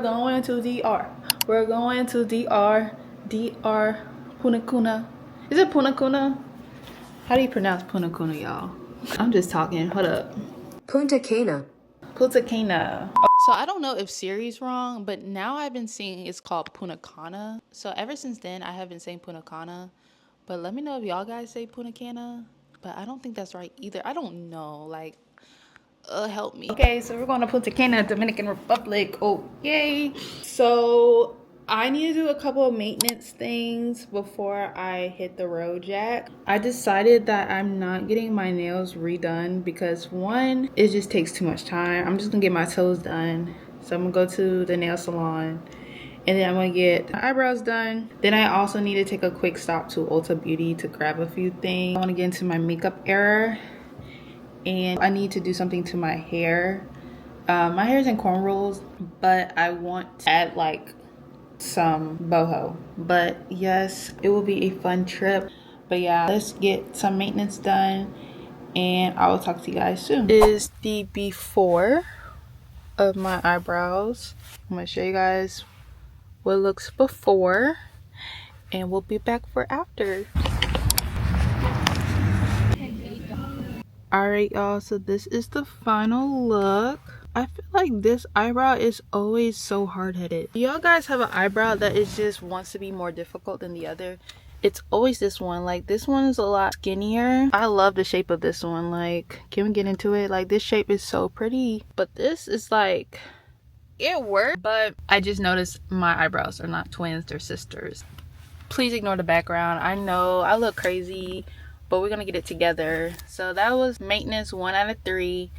going to DR. We're going to DR. DR. Punta Cana. Is it Punta Cana? How do you pronounce Punta Cana, y'all? I'm just talking. Hold up. Punta Cana. Punta Cana. So I don't know if Siri's wrong, but now I've been seeing it's called Punta Cana. So ever since then, I have been saying Punta Cana. But let me know if y'all guys say Punta Cana. But I don't think that's right either. I don't know. Like, help me. Okay, so we're going to Punta Cana, Dominican Republic. Oh, yay. So I need to do a couple of maintenance things before I hit the road, Jack. I decided that I'm not getting my nails redone because one, it just takes too much time. I'm just gonna get my toes done. So I'm gonna go to the nail salon and then I'm gonna get my eyebrows done. Then I also need to take a quick stop to Ulta Beauty to grab a few things. I wanna get into my makeup era and I need to do something to my hair. My hair's in cornrows, but I want to add like some boho. But yes, it will be a fun trip. But yeah, let's get some maintenance done and I will talk to you guys soon. This is the before of my eyebrows. I'm gonna show you guys what it looks before and we'll be back for after. Alright y'all, so this is the final look. I feel like this eyebrow is always so hard-headed. Y'all guys have an eyebrow that is just wants to be more difficult than the other? It's always this one. Like, this one is a lot skinnier. I love the shape of this one. Like, can we get into it? Like, this shape is so pretty. But this is like, it works. But I just noticed my eyebrows are not twins, they're sisters. Please ignore the background. I know I look crazy, but we're gonna get it together. So that was maintenance 1 out of 3.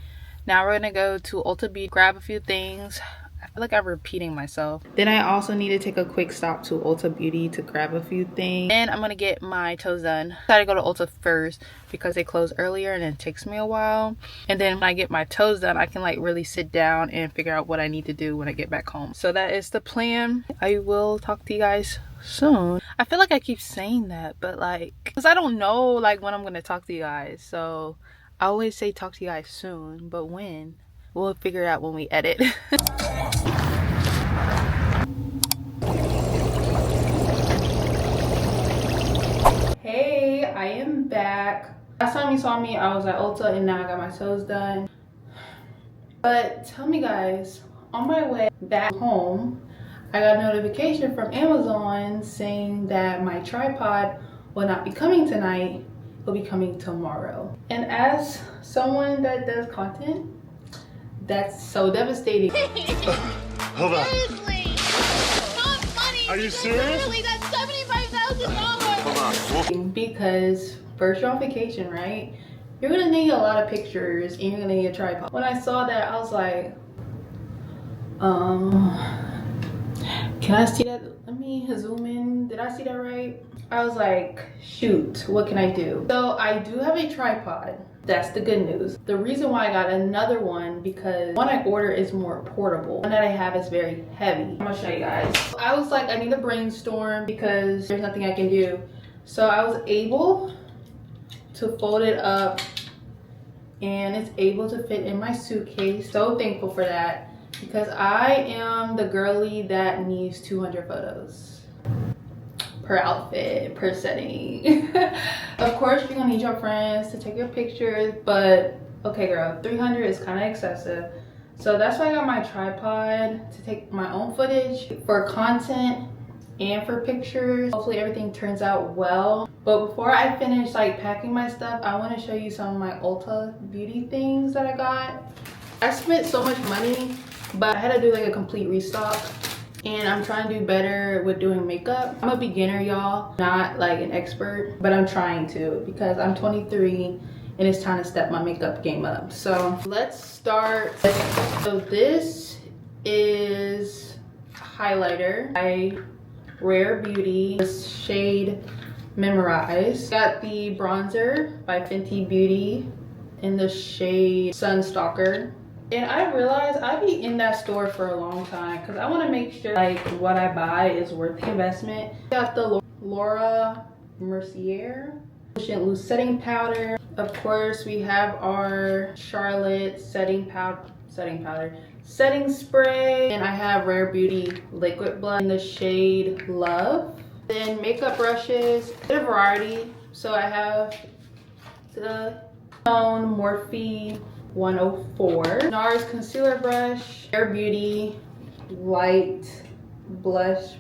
Now we're gonna go to Ulta Beauty, grab a few things. I feel like I'm repeating myself. Then I also need to take a quick stop to Ulta Beauty to grab a few things. Then I'm gonna get my toes done. I decided to go to Ulta first because they close earlier and it takes me a while. And then when I get my toes done, I can like really sit down and figure out what I need to do when I get back home. So that is the plan. I will talk to you guys soon. I feel like I keep saying that, but like, because I don't know like when I'm gonna talk to you guys. So I always say talk to you guys soon, but when? We'll figure it out when we edit. Hey, I am back. Last time you saw me, I was at Ulta and now I got my toes done. But tell me guys, on my way back home, I got a notification from Amazon saying that my tripod will not be coming tonight. Will be coming tomorrow. And as someone that does content, that's so devastating. Hold on. Seriously, not funny. Are you serious? Literally, that's $75,000. Hold on. Because first you're on vacation, right? You're gonna need a lot of pictures and you're gonna need a tripod. When I saw that, I was like, can I see that? Let me zoom in. Did I see that right? I was like, shoot, what can I do? So I do have a tripod. That's the good news. The reason why I got another one, because one I ordered is more portable. One that I have is very heavy. I'm gonna show you guys. I was like, I need to brainstorm because there's nothing I can do. So I was able to fold it up and it's able to fit in my suitcase. So thankful for that because I am the girly that needs 200 photos. Per outfit, per setting. Of course, you're gonna need your friends to take your pictures, but okay girl, 300 is kind of excessive. So that's why I got my tripod to take my own footage for content and for pictures. Hopefully everything turns out well. But before I finish like packing my stuff, I want to show you some of my Ulta Beauty things that I got. I spent so much money, but I had to do like a complete restock. And I'm trying to do better with doing makeup. I'm a beginner, y'all, not like an expert, but I'm trying to because I'm 23 and it's time to step my makeup game up. So let's start. So this is highlighter by Rare Beauty, shade Memorize. Got the bronzer by Fenty Beauty in the shade Sunstalker. And I realized I be in that store for a long time because I want to make sure like what I buy is worth the investment. Got the Laura Mercier Loose Setting Powder. Of course, we have our Charlotte setting powder, setting spray, and I have Rare Beauty liquid blush in the shade Love. Then makeup brushes, a variety. So I have the Tone Morphe 104, NARS concealer brush, Rare Beauty light blush,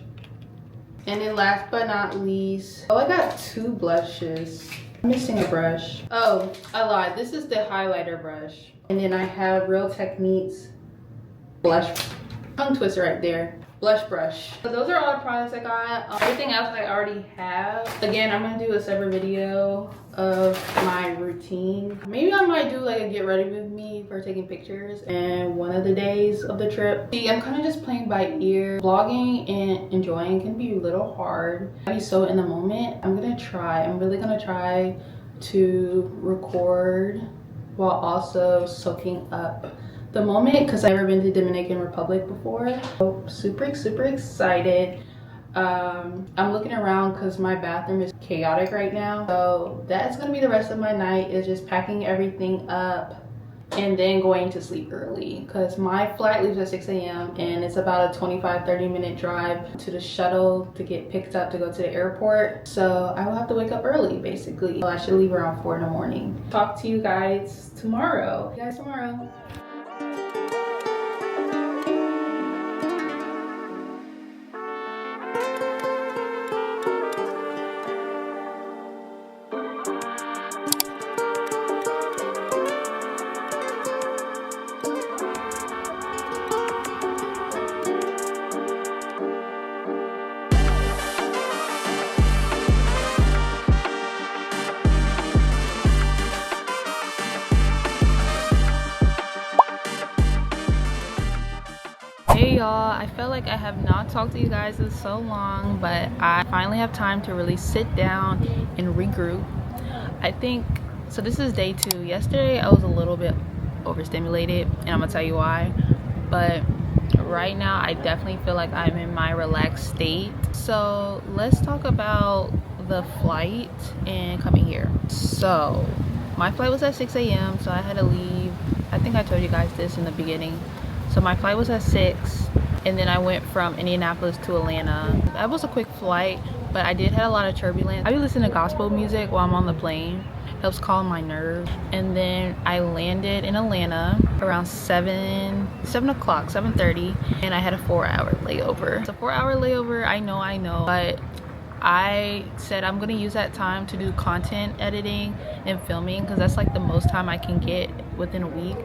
and then last but not least, oh, I got 2 blushes. I'm missing a brush. Oh, I lied. This is the highlighter brush. And then I have Real Techniques blush, tongue twister right there, blush brush. So those are all the products I got. Everything else I already have. Again, I'm gonna do a separate video of my routine. Maybe I might do like a get ready with me for taking pictures and one of the days of the trip. See, I'm kind of just playing by ear. Vlogging and enjoying can be a little hard. I'll be so in the moment. I'm really gonna try to record while also soaking up the moment, because I've never been to Dominican Republic before. So super excited. I'm looking around because my bathroom is chaotic right now, so that's gonna be the rest of my night, is just packing everything up and then going to sleep early, because my flight leaves at 6 a.m. and it's about a 25-30 minute drive to the shuttle to get picked up to go to the airport. So I will have to wake up early basically. So I should leave around 4 in the morning. Talk to you guys tomorrow. Hey y'all, I felt like I have not talked to you guys in so long, but I finally have time to really sit down and regroup. I think, so this is day 2. Yesterday I was a little bit overstimulated and I'm gonna tell you why, but right now I definitely feel like I'm in my relaxed state. So let's talk about the flight and coming here. So my flight was at 6 a.m. so I had to leave. I think I told you guys this in the beginning. So my flight was at 6, and then I went from Indianapolis to Atlanta. That was a quick flight, but I did have a lot of turbulence. I be listening to gospel music while I'm on the plane. Helps calm my nerves. And then I landed in Atlanta around 7:30, and I had a 4-hour layover. It's a 4-hour layover, I know, but I said I'm gonna use that time to do content editing and filming, because that's like the most time I can get within a week.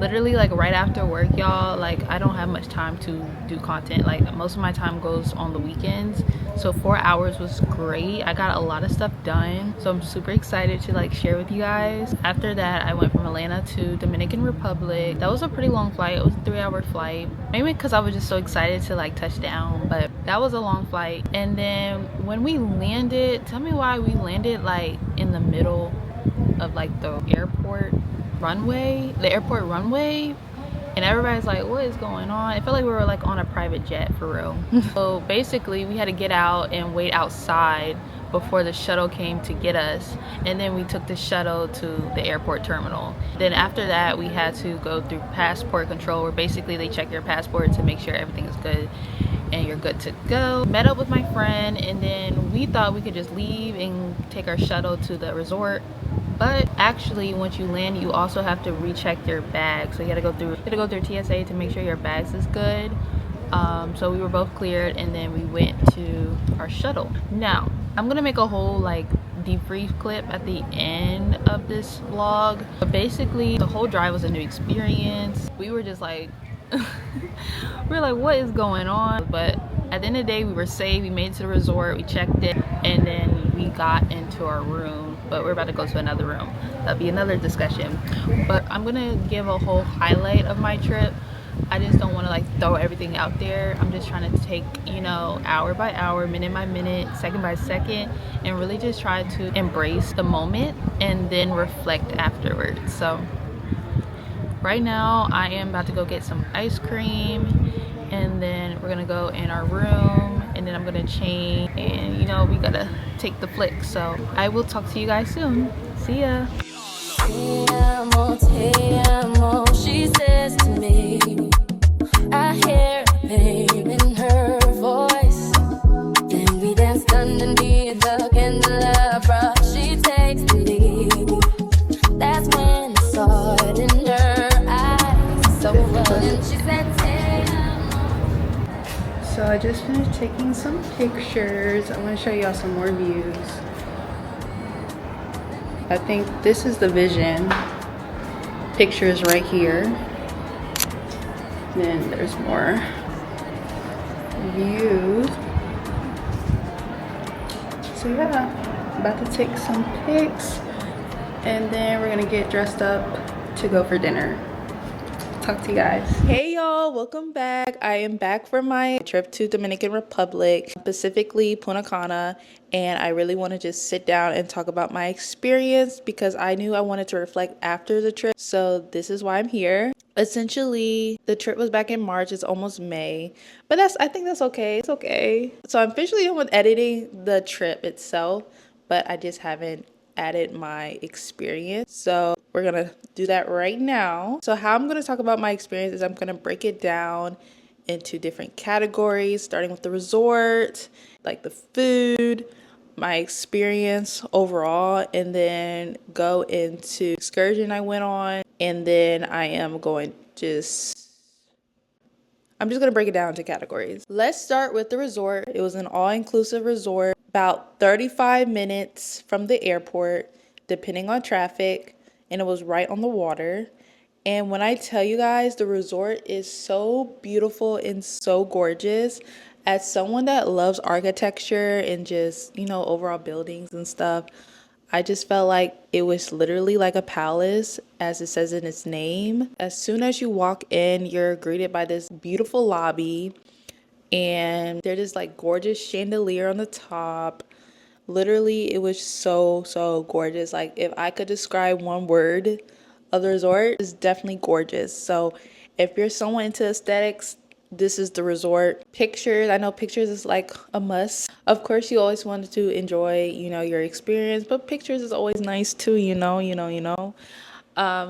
Literally like right after work, y'all, like I don't have much time to do content. Like most of my time goes on the weekends, so 4 hours was great. I got a lot of stuff done, so I'm super excited to like share with you guys. After that I went from Atlanta to Dominican Republic. That was a pretty long flight. It was a 3-hour flight, maybe because I was just so excited to like touch down, but that was a long flight. And then when we landed, tell me why we landed like in the middle of like the airport runway, and everybody's like, what is going on? It felt like we were like on a private jet for real. So basically we had to get out and wait outside before the shuttle came to get us, and then we took the shuttle to the airport terminal. Then after that we had to go through passport control, where basically they check your passport to make sure everything is good and you're good to go. Met up with my friend, and then we thought we could just leave and take our shuttle to the resort. But actually, once you land, you also have to recheck your bag. So you gotta go through TSA to make sure your bags is good. So we were both cleared, and then we went to our shuttle. Now, I'm gonna make a whole like debrief clip at the end of this vlog. But basically, the whole drive was a new experience. We were just like, we were like, what is going on? But at the end of the day, we were safe. We made it to the resort, we checked it, and then we got into our room. But we're about to go to another room. That'll be another discussion. But I'm gonna give a whole highlight of my trip. I just don't want to like throw everything out there. I'm just trying to take, you know, hour by hour, minute by minute, second by second, and really just try to embrace the moment and then reflect afterwards. So right now I am about to go get some ice cream, and then we're gonna go in our room, and then I'm gonna change, and you know, we gotta take the flick. So I will talk to you guys soon. See ya. Te amo, she says to me. I just finished taking some pictures. I want to show y'all some more views. I think this is the vision. Pictures right here. Then there's more views. So yeah, about to take some pics and then we're gonna get dressed up to go for dinner. Talk to you guys. Hey y'all, welcome back. I am back for my trip to Dominican Republic, specifically Punta Cana, and I really want to just sit down and talk about my experience because I knew I wanted to reflect after the trip. So this is why I'm here. Essentially, the trip was back in March. It's almost May, but I think that's okay. It's okay. So I'm officially done with editing the trip itself, but I just haven't added my experience. So we're gonna do that right now. So how I'm gonna talk about my experience is I'm gonna break it down into different categories, starting with the resort, like the food, my experience overall, and then go into excursion I went on, and then I'm just gonna break it down into categories. Let's start with the resort. It was an all-inclusive resort, about 35 minutes from the airport, depending on traffic, and it was right on the water. And when I tell you guys, the resort is so beautiful and so gorgeous. As someone that loves architecture and just, overall buildings and stuff, I just felt like it was literally like a palace, as it says in its name. As soon as you walk in, you're greeted by this beautiful lobby, and there's this like gorgeous chandelier on the top. Literally, it was so gorgeous. Like, if I could describe one word of the resort, it's definitely gorgeous. So if you're someone into aesthetics, this is the resort. Pictures, I know pictures is like a must. Of course, you always wanted to enjoy, your experience, but pictures is always nice too,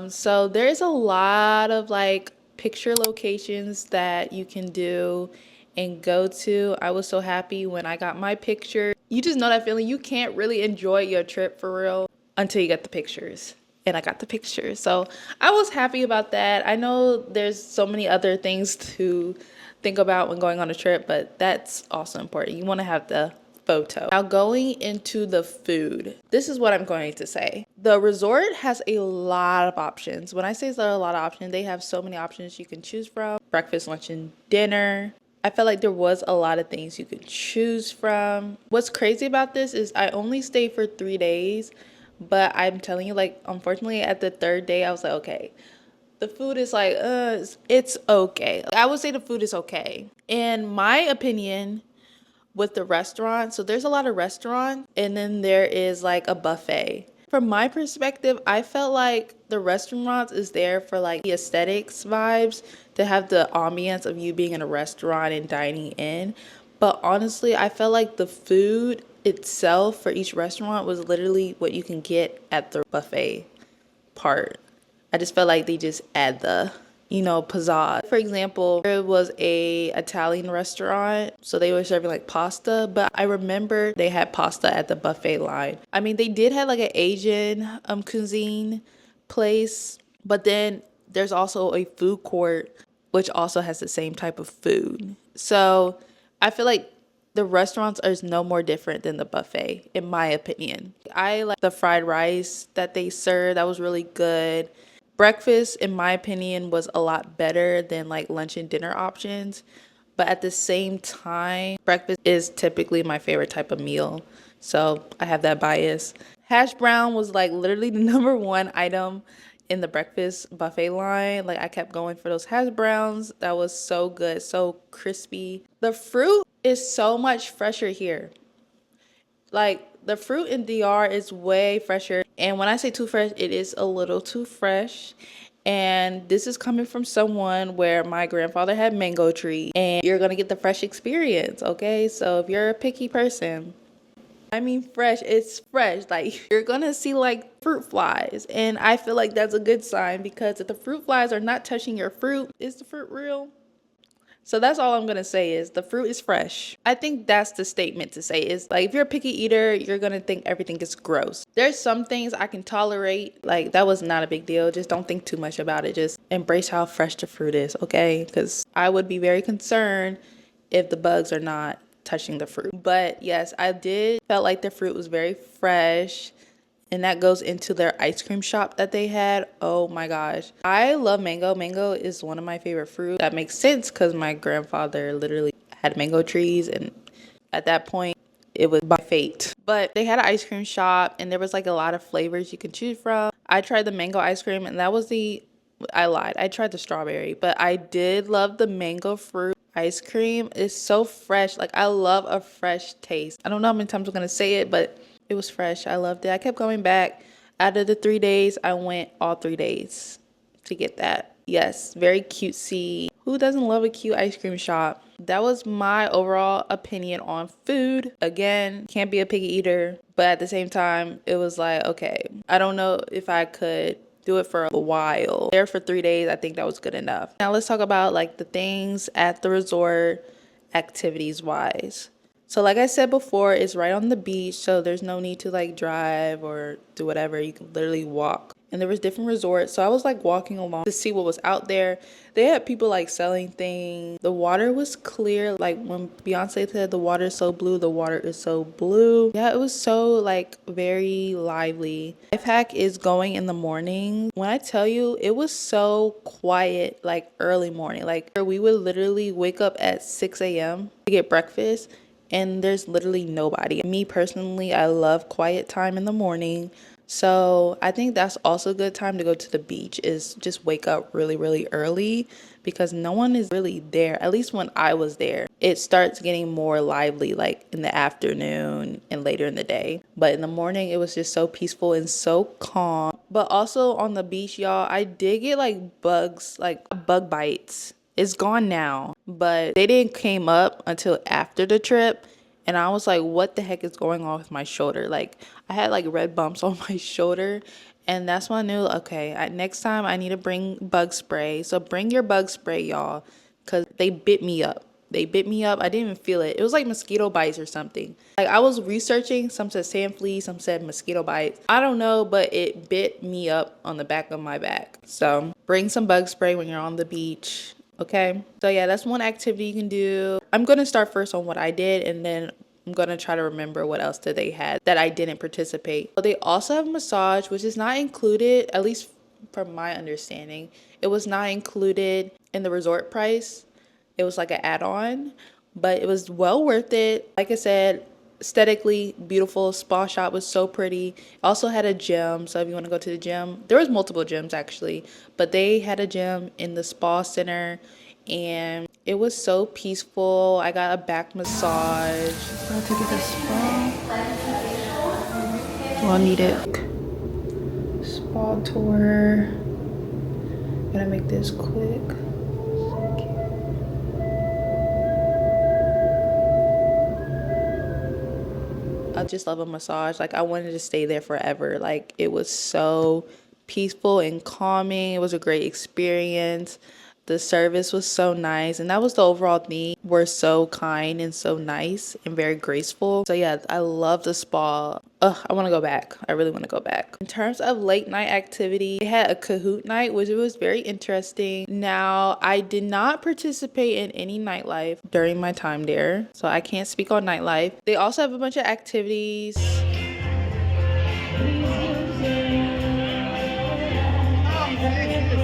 So there's a lot of like picture locations that you can do and go to. I was so happy when I got my picture. You just know that feeling. You can't really enjoy your trip for real until you get the pictures. And I got the pictures. So I was happy about that. I know there's so many other things to think about when going on a trip, but that's also important. You want to have the photo. Now, going into the food, this is what I'm going to say. The resort has a lot of options. When I say there are a lot of options, they have so many options you can choose from. Breakfast, lunch, and dinner. I felt like there was a lot of things you could choose from. What's crazy about this is I only stayed for 3 days, but I'm telling you, like, unfortunately, at the third day, I was like, okay, the food is like, it's okay. I would say the food is okay. In my opinion, with the restaurant, so there's a lot of restaurants, and then there is like a buffet. From my perspective, I felt like the restaurants is there for like the aesthetics vibes, to have the ambience of you being in a restaurant and dining in. But honestly, I felt like the food itself for each restaurant was literally what you can get at the buffet part. I just felt like they just add the pizzazz. For example, there was a Italian restaurant, so they were serving like pasta, but I remember they had pasta at the buffet line. I mean, they did have like an Asian cuisine place, but then there's also a food court which also has the same type of food. So I feel like the restaurants are no more different than the buffet, in my opinion. I like the fried rice that they served. That was really good. Breakfast, in my opinion, was a lot better than like lunch and dinner options. But at the same time, breakfast is typically my favorite type of meal. So I have that bias. Hash brown was like literally the number one item in the breakfast buffet line. Like, I kept going for those hash browns. That was so good, so crispy. The fruit is so much fresher here. Like, the fruit in DR is way fresher. And when I say too fresh, it is a little too fresh. And this is coming from someone where my grandfather had mango tree, and you're gonna get the fresh experience, okay? So if you're a picky person, I mean fresh, it's fresh. Like, you're gonna see like fruit flies, and I feel like that's a good sign, because if the fruit flies are not touching your fruit, is the fruit real? So that's all I'm gonna say, is the fruit is fresh. I think that's the statement to say, is like, if you're a picky eater, you're gonna think everything is gross. There's some things I can tolerate, like that was not a big deal. Just don't think too much about it. Just embrace how fresh the fruit is, okay? Because I would be very concerned if the bugs are not touching the fruit. But yes, I did felt like the fruit was very fresh. And that goes into their ice cream shop that they had. Oh my gosh. I love mango. Mango is one of my favorite fruit. That makes sense because my grandfather literally had mango trees. And at that point, it was by fate. But they had an ice cream shop and there was like a lot of flavors you can choose from. I tried the mango ice cream and that was I lied. I tried the strawberry. But I did love the mango fruit ice cream. It's so fresh. Like I love a fresh taste. I don't know how many times I'm going to say it, but it was fresh. I loved it. I kept going back. Out of the 3 days, I went all 3 days to get that. Yes, very cutesy. Who doesn't love a cute ice cream shop? That was my overall opinion on food. Again, can't be a picky eater, but at the same time, it was like, okay, I don't know if I could do it for a while. There for 3 days, I think that was good enough. Now let's talk about like the things at the resort activities wise. So like I said before, it's right on the beach, so there's no need to like drive or do whatever. You can literally walk. And there was different resorts, so I was like walking along to see what was out there. They had people like selling things. The water was clear. Like when Beyonce said the water is so blue, the water is so blue. Yeah, it was so like very lively. Life hack is going in the morning. When I tell you, it was so quiet, like early morning. Like we would literally wake up at 6 a.m. to get breakfast. And there's literally nobody. Me personally, I love quiet time in the morning. So I think that's also a good time to go to the beach, is just wake up really, really early because no one is really there. At least when I was there, it starts getting more lively like in the afternoon and later in the day. But in the morning, it was just so peaceful and so calm. But also on the beach, y'all, I did get like bugs, like bug bites. It's gone now, but they didn't came up until after the trip. And I was like, what the heck is going on with my shoulder? Like I had like red bumps on my shoulder. And that's when I knew, okay, next time I need to bring bug spray. So bring your bug spray, y'all, because they bit me up. They bit me up. I didn't even feel it. It was like mosquito bites or something. Like I was researching. Some said sand fleas, some said mosquito bites. I don't know, but it bit me up on the back of my back. So bring some bug spray when you're on the beach. Okay, so yeah, that's one activity you can do. I'm gonna start first on what I did, and then I'm gonna try to remember what else did they had that I didn't participate. But they also have massage, which is not included, at least from my understanding. It was not included in the resort price. It was like an add-on, but it was well worth it. Like I said, aesthetically beautiful. Spa shop was so pretty. Also had a gym, so if you want to go to the gym, there was multiple gyms actually, but they had a gym in the spa center and it was so peaceful. I got a back massage. I'm gonna take it to the spa. Well, I need it. Spa tour. Gonna make this quick. I just love a massage. Like I wanted to stay there forever. Like it was so peaceful and calming. It was a great experience. The service was so nice, and that was the overall theme. We're so kind and so nice and very graceful. So yeah, I love the spa. I want to go back. I really want to go back. In terms of late night activity, they had a Kahoot night, which was very interesting. Now, I did not participate in any nightlife during my time there, so I can't speak on nightlife. They also have a bunch of activities.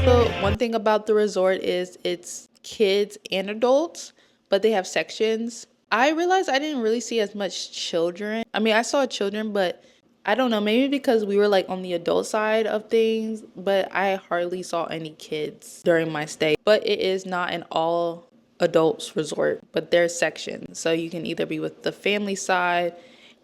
So one thing about the resort is it's kids and adults, but they have sections. I realized I didn't really see as much children. I mean, I saw children, but I don't know, maybe because we were like on the adult side of things, but I hardly saw any kids during my stay. But it is not an all adults resort, but there's sections. So you can either be with the family side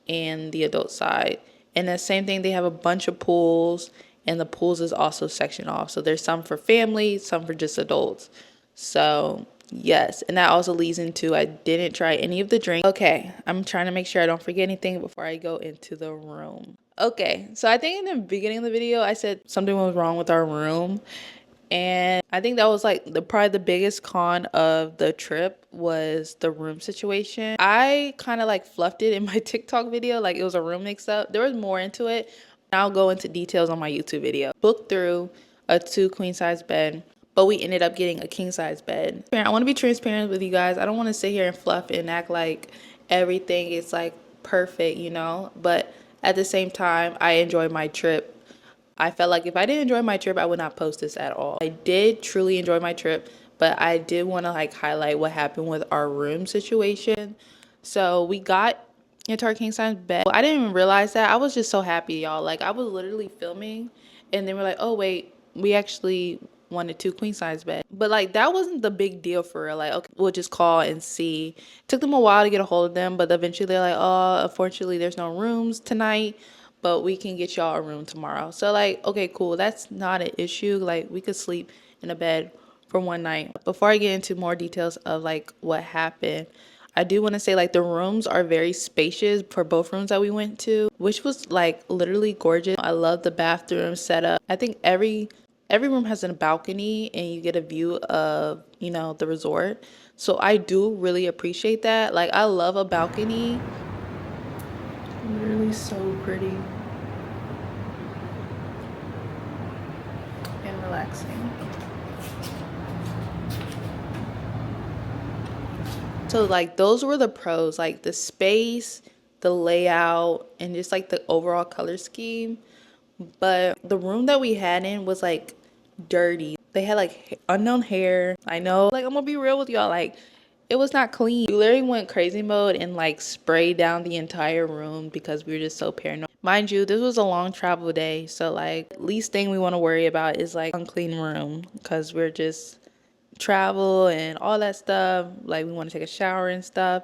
and the adult side. And the same thing, they have a bunch of pools, and the pools is also sectioned off. So there's some for families, some for just adults. So yes, and that also leads into I didn't try any of the drinks. Okay, I'm trying to make sure I don't forget anything before I go into the room. Okay, so I think in the beginning of the video I said something was wrong with our room, and I think that was like probably the biggest con of the trip was the room situation. I kind of like fluffed it in my TikTok video, like it was a room mix up. There was more into it. I'll go into details on my YouTube video. Booked through a 2 queen size bed, but we ended up getting a king size bed. I want to be transparent with you guys. I don't want to sit here and fluff and act like everything is like perfect, you know, but at the same time, I enjoyed my trip. I felt like if I didn't enjoy my trip, I would not post this at all. I did truly enjoy my trip, but I did want to like highlight what happened with our room situation. So we got into our king size bed. I didn't even realize that. I was just so happy, y'all. Like I was literally filming and then we're like, oh wait, we actually wanted 2 queen size beds. But like that wasn't the big deal for real. Like, okay, we'll just call and see. It took them a while to get a hold of them, but eventually they're like, oh, unfortunately there's no rooms tonight, but we can get y'all a room tomorrow. So like, okay, cool. That's not an issue. Like we could sleep in a bed for one night. Before I get into more details of like what happened, I do want to say like the rooms are very spacious for both rooms that we went to, which was like literally gorgeous. I love the bathroom setup. I think every room has a balcony and you get a view of, you know, the resort. So I do really appreciate that. Like I love a balcony. Literally so pretty and relaxing. So like those were the pros, like the space, the layout, and just like the overall color scheme. But the room that we had in was like dirty. They had like unknown hair. I know, like I'm gonna be real with y'all, like it was not clean. We literally went crazy mode and like sprayed down the entire room because we were just so paranoid. Mind you, this was a long travel day, so like least thing we want to worry about is like unclean room because we're just travel and all that stuff. Like we want to take a shower and stuff.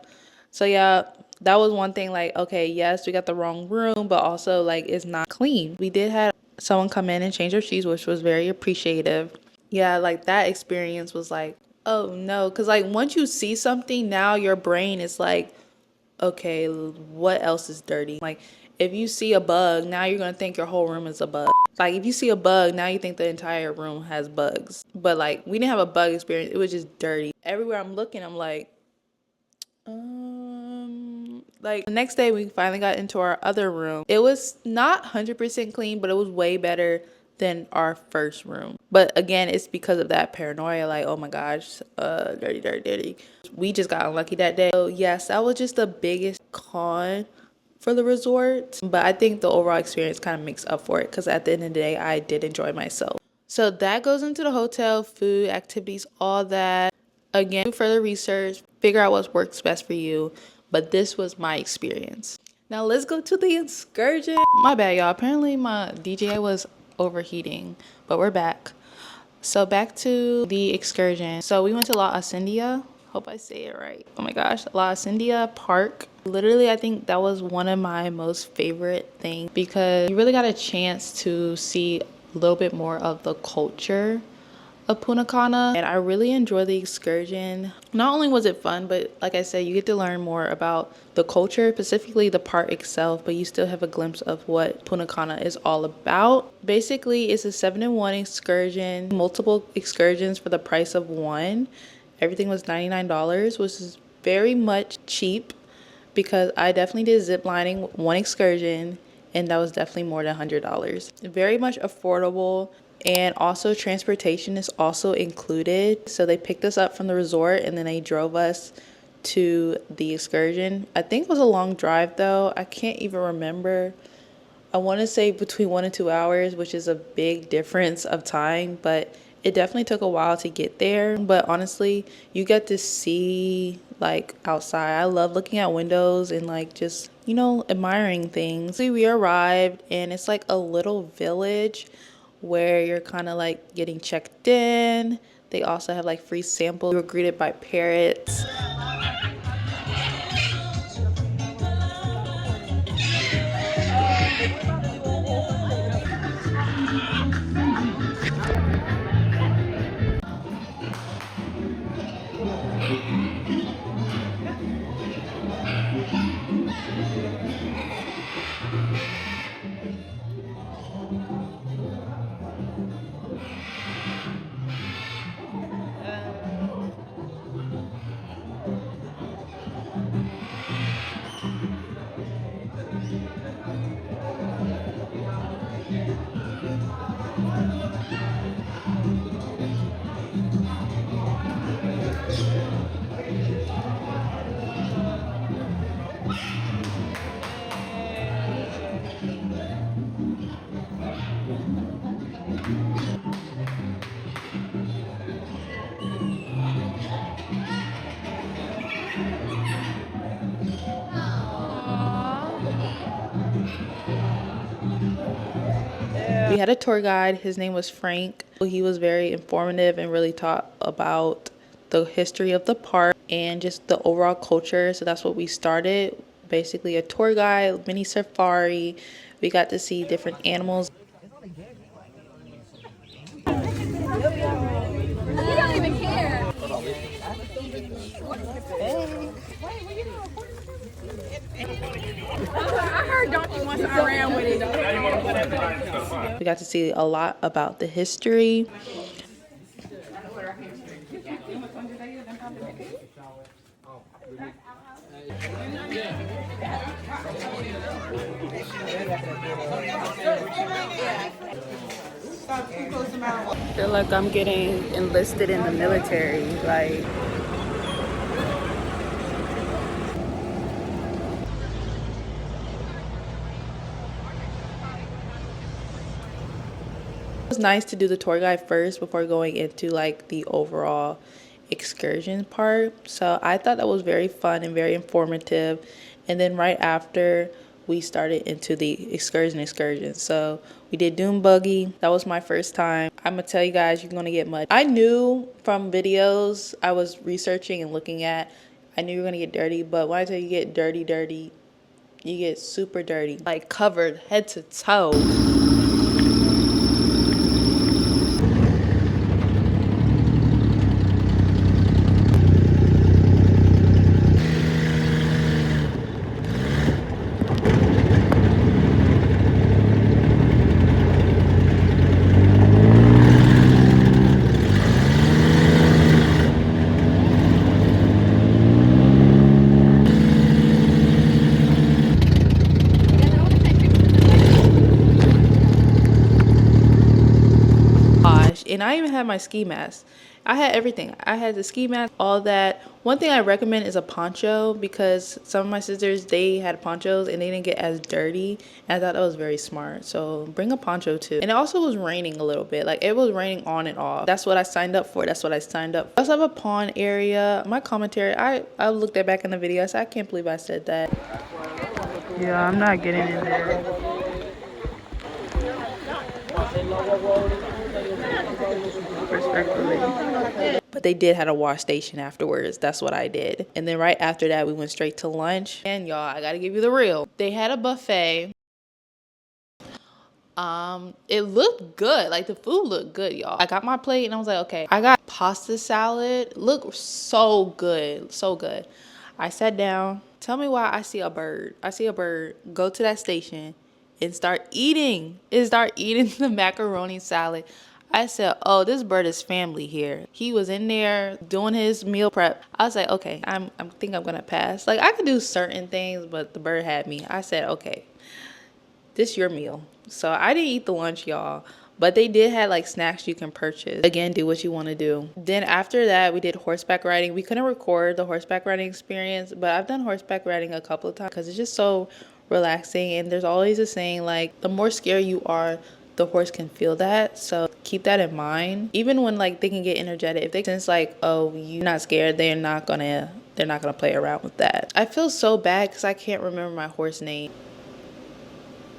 So yeah, that was one thing. Like, okay, yes, we got the wrong room, but also like it's not clean. We did have someone come in and change our sheets, which was very appreciative. Yeah, like that experience was like, oh no, because like once you see something, now your brain is like, okay, what else is dirty? Like if you see a bug, now you're gonna think your whole room is a bug. Like if you see a bug, now you think the entire room has bugs. But like we didn't have a bug experience, it was just dirty. Everywhere I'm looking, I'm like the next day we finally got into our other room. It was not 100% clean, but it was way better than our first room. But again, it's because of that paranoia, like, oh my gosh, dirty. We just got unlucky that day. So yes, that was just the biggest con for the resort. But I think the overall experience kind of makes up for it because at the end of the day, I did enjoy myself. So that goes into the hotel, food, activities, all that. Again, do further research, figure out what works best for you. But this was my experience. Now let's go to the excursion. My bad, y'all. Apparently my DJI was overheating, but we're back. So back to the excursion. So we went to La Hacienda. Hope I say it right. Oh my gosh, La Hacienda Park. Literally, I think that was one of my most favorite things because you really got a chance to see a little bit more of the culture of Punta Cana, and I really enjoyed the excursion. Not only was it fun, but like I said, you get to learn more about the culture, specifically the park itself, but you still have a glimpse of what Punta Cana is all about. Basically, it's a 7-in-1 excursion, multiple excursions for the price of one. Everything was $99, which is very much cheap because I definitely did zip lining one excursion and that was definitely more than $100. Very much affordable. And also transportation is also included. So they picked us up from the resort and then they drove us to the excursion. I think it was a long drive though. I can't even remember. I want to say between 1 and 2 hours, which is a big difference of time, but it definitely took a while to get there. But honestly, you get to see like outside. I love looking at windows and like just, you know, admiring things. So we arrived and it's like a little village where you're kind of like getting checked in. They also have like free samples. We were greeted by parrots. We had a tour guide. His name was Frank. He was very informative and really taught about the history of the park and just the overall culture. So that's what we started. Basically a tour guide, mini safari. We got to see different animals. You don't even care. I heard Donkey once I ran with it. We got to see a lot about the history. I feel like I'm getting enlisted in the military, like. It was nice to do the tour guide first before going into like the overall excursion part. So I thought that was very fun and very informative. And then right after, we started into the excursion. So we did dune buggy. That was my first time. I'm gonna tell you guys, you're gonna get mud. I knew from videos I was researching and looking at, I knew you're gonna get dirty, but when I tell you get dirty, you get super dirty, like covered head to toe. And I even had my ski mask. I had everything. I had the ski mask, all that. One thing I recommend is a poncho, because some of my sisters, they had ponchos and they didn't get as dirty. And I thought that was very smart. So bring a poncho too. And it also was raining a little bit. Like it was raining on and off. That's what I signed up for. That's what I signed up for. I also have a pond area. My commentary, I looked at back in the video. I said, I can't believe I said that. Yeah, I'm not getting in there. Respectfully. But they did have a wash station afterwards. That's what I did. And then right after that, we went straight to lunch. And y'all, I gotta give you the real. They had a buffet. It looked good. Like the food looked good, y'all. I got my plate and I was like, okay. I got pasta salad. Looked so good. So good. I sat down. Tell me why I see a bird. I see a bird go to that station and start eating. The macaroni salad. I said, oh, this bird is family here. He was in there doing his meal prep. I was like, okay, I think I'm gonna pass. Like I could do certain things, but the bird had me. I said, okay, this your meal. So I didn't eat the lunch, y'all. But they did have like snacks you can purchase. Again, do what you want to do. Then after that, we did horseback riding. We couldn't record the horseback riding experience, but I've done horseback riding a couple of times because it's just so relaxing. And there's always a saying like, the more scared you are, the horse can feel that. So keep that in mind. Even when like they can get energetic, if they sense like, oh, you're not scared, they're not gonna play around with that. I feel so bad because I can't remember my horse name.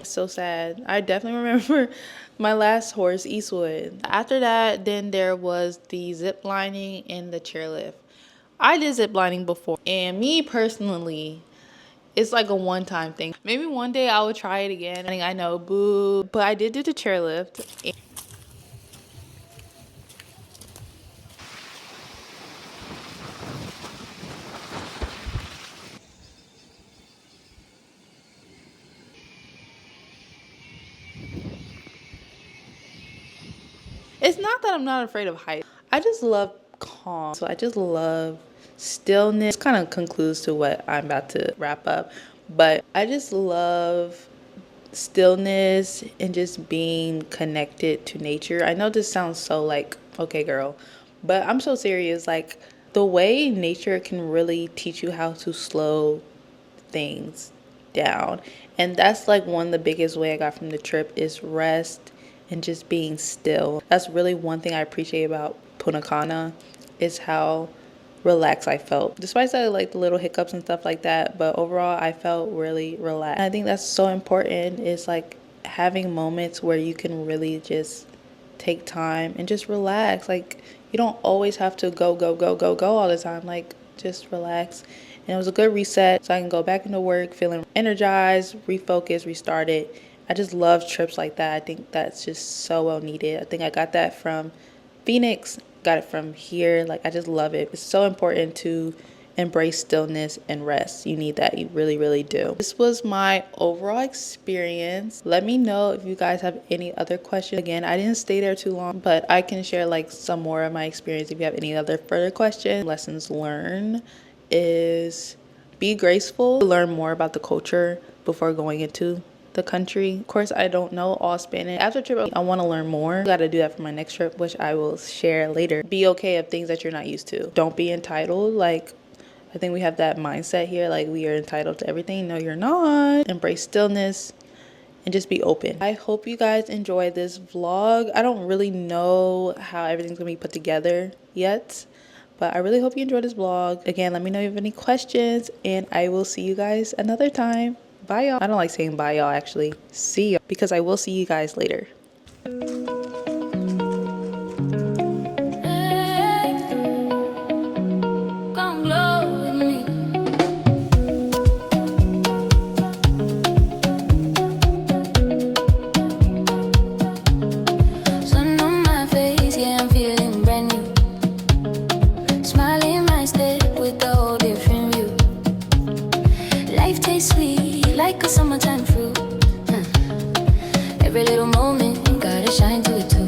It's so sad. I definitely remember my last horse, Eastwood. After that, then there was the zip lining and the chairlift. I did zip lining before, and me personally, it's like a one-time thing. Maybe one day I will try it again. I know, boo. But I did do the chairlift. It's not that I'm not afraid of heights. I just love calm. So I just love stillness. Kind of concludes to what I'm about to wrap up. But I just love stillness and just being connected to nature. I know this sounds so like, okay girl, but I'm so serious. Like the way nature can really teach you how to slow things down. And that's like one of the biggest way I got from the trip is rest and just being still. That's really one thing I appreciate about Punta Cana is how relaxed I felt. Despite like the little hiccups and stuff like that, but overall I felt really relaxed. And I think that's so important is like having moments where you can really just take time and just relax. Like, you don't always have to go all the time. Like, just relax. And it was a good reset, so I can go back into work feeling energized, refocused, restarted. I just love trips like that. I think that's just so well needed. I think I got that from Phoenix, got it from here. Like, I just love it. It's so important to embrace stillness and rest. You need that. You really do. This was my overall experience. Let me know if you guys have any other questions. Again, I didn't stay there too long, but I can share like some more of my experience if you have any other further questions. Lessons learned is be graceful, learn more about the culture before going into the country. Of course, I don't know all Spanish. After the trip, I want to learn more. Got to do that for my next trip, which I will share later. Be okay of things that you're not used to. Don't be entitled. Like, I think we have that mindset here, like we are entitled to everything. No, you're not. Embrace stillness and just be open. I hope you guys enjoy this vlog. I don't really know how everything's gonna be put together yet, but I really hope you enjoy this vlog. Again, let me know if you have any questions, and I will see you guys another time. Bye, y'all. I don't like saying bye, y'all, actually. See y'all, because I will see you guys later. Like a summertime fruit. Every little moment, gotta shine to it too.